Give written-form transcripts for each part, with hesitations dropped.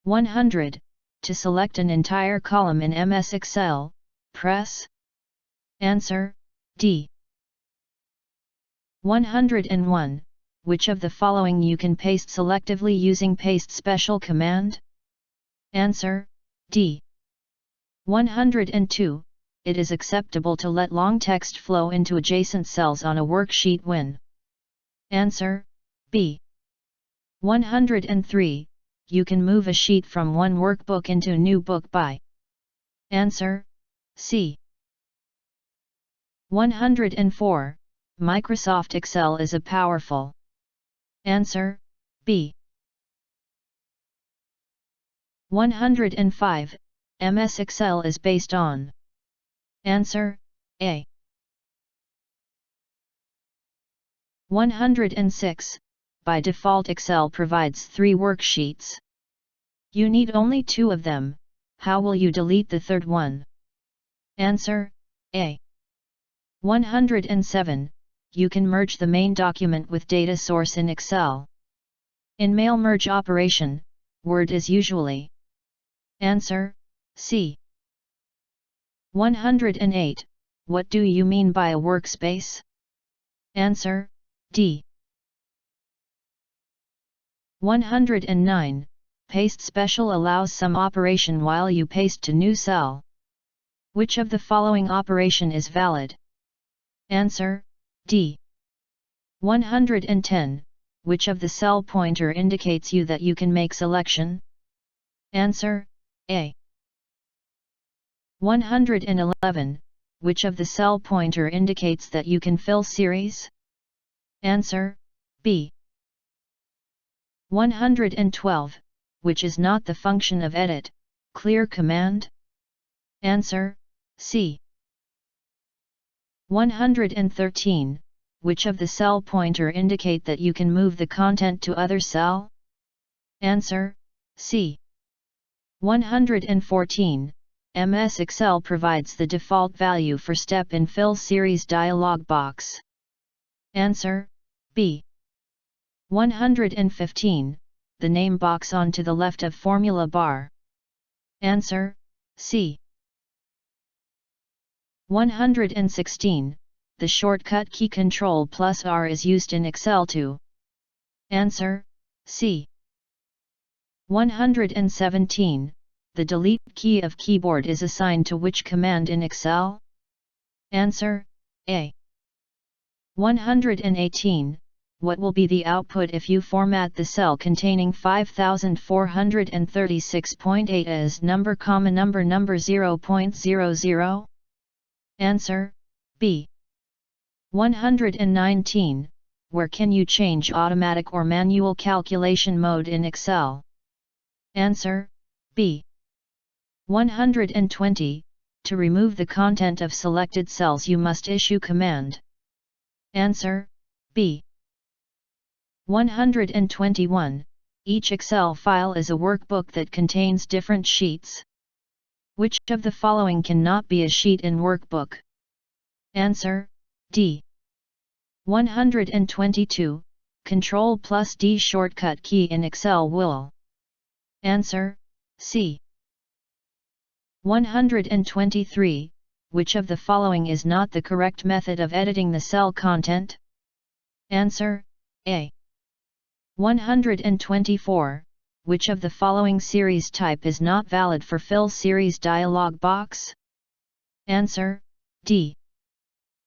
100. To select an entire column in MS Excel, press. Answer, D. 101. Which of the following you can paste selectively using paste special command? Answer, D. 102. It is acceptable to let long text flow into adjacent cells on a worksheet when. Answer, B. 103. You can move a sheet from one workbook into a new book by. Answer, C. 104. Microsoft Excel is a powerful. Answer, B. 105. MS Excel is based on. Answer, A. 106. By default Excel provides 3 worksheets. You need only 2 of them. How will you delete the third one? Answer, A. 107. You can merge the main document with data source in Excel. In mail merge operation, Word is usually. Answer, C. 108. What do you mean by a workspace? Answer, D. 109. Paste special allows some operation while you paste to new cell. Which of the following operation is valid? Answer, D. 110. Which of the cell pointer indicates you that you can make selection? Answer, A. 111. Which of the cell pointer indicates that you can fill series? Answer, B. 112. Which is not the function of edit, clear command? Answer, C. 113. Which of the cell pointer indicate that you can move the content to other cell? Answer, C. 114. MS Excel provides the default value for step in fill series dialog box. Answer, B. 115. The name box on to the left of formula bar. Answer, C. 116. The shortcut key Ctrl+R is used in Excel to. Answer, C. 117. The delete key of keyboard is assigned to which command in Excel? Answer, A. 118. What will be the output if you format the cell containing 5436.8 as number, number 0.00? Answer, B. 119. Where can you change automatic or manual calculation mode in Excel? Answer, B. 120. To remove the content of selected cells you must issue command. Answer, B. 121. Each Excel file is a workbook that contains different sheets. Which of the following cannot be a sheet in workbook? Answer, D. 122. Ctrl+D shortcut key in Excel will. Answer, C. 123. Which of the following is not the correct method of editing the cell content? Answer, A. 124. Which of the following series type is not valid for fill series dialog box? Answer, D.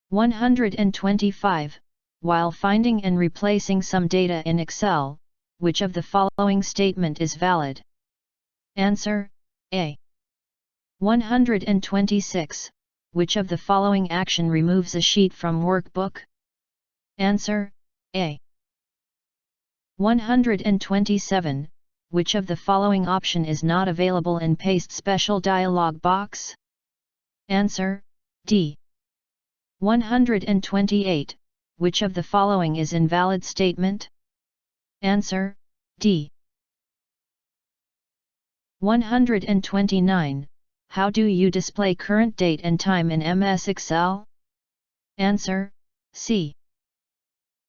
125. While finding and replacing some data in Excel, which of the following statement is valid? Answer, A. 126. Which of the following action removes a sheet from workbook? Answer, A. 127. Which of the following option is not available in paste special dialog box? Answer, D. 128. Which of the following is invalid statement? Answer, D. 129. How do you display current date and time in MS Excel? Answer, C.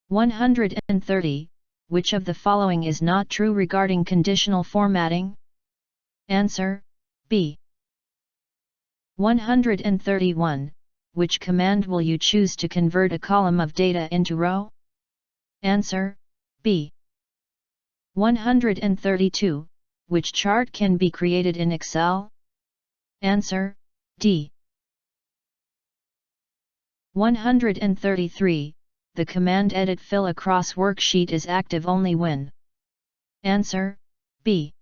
130. Which of the following is not true regarding conditional formatting? Answer, B. 131. Which command will you choose to convert a column of data into row? Answer, B. 132. Which chart can be created in Excel? Answer, D. 133. The command edit fill across worksheet is active only when? Answer, B.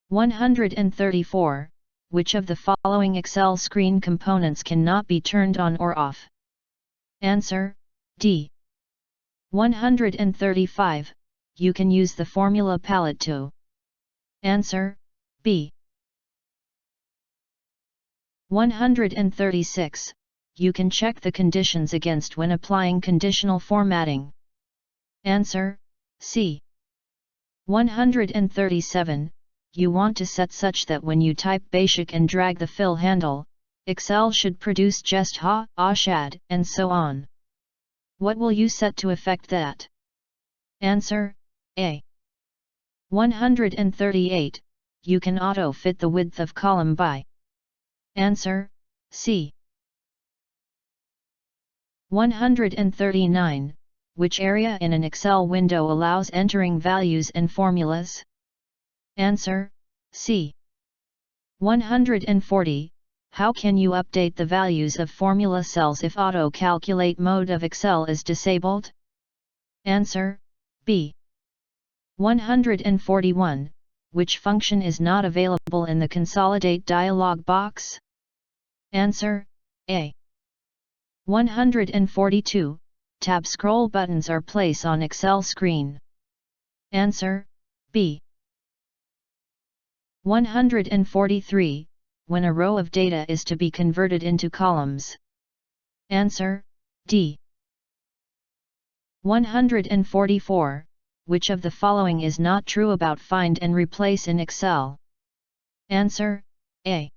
134. Which of the following Excel screen components cannot be turned on or off? Answer, D. 135. You can use the formula palette to. Answer, B. 136. You can check the conditions against when applying conditional formatting. Answer, C. 137. You want to set such that when you type basic and drag the fill handle, Excel should produce just ha, shad, and so on. What will you set to effect that? Answer, A. 138. You can auto-fit the width of column by. Answer, C. 139. Which area in an Excel window allows entering values and formulas? Answer, C. 140. How can you update the values of formula cells if auto-calculate mode of Excel is disabled? Answer, B. 141. Which function is not available in the Consolidate dialog box? Answer, A. 142. Tab scroll buttons are placed on Excel screen. Answer, B. 143. When a row of data is to be converted into columns. Answer, D. 144. Which of the following is not true about find and replace in Excel? Answer, A.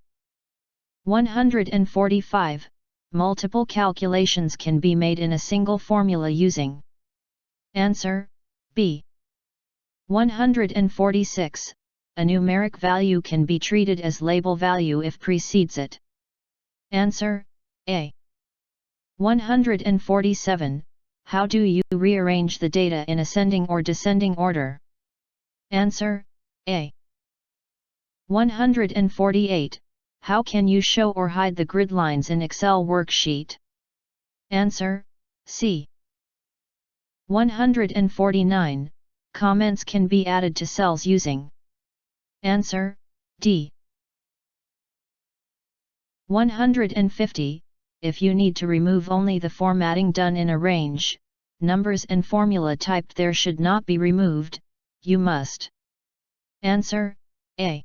145. Multiple calculations can be made in a single formula using. Answer, B. 146. A numeric value can be treated as label value if precedes it. Answer, A. 147. How do you rearrange the data in ascending or descending order? Answer, A. 148. How can you show or hide the grid lines in Excel worksheet? Answer, C. 149. Comments can be added to cells using. Answer, D. 150. If you need to remove only the formatting done in a range, numbers and formula typed there should not be removed, you must. Answer, A.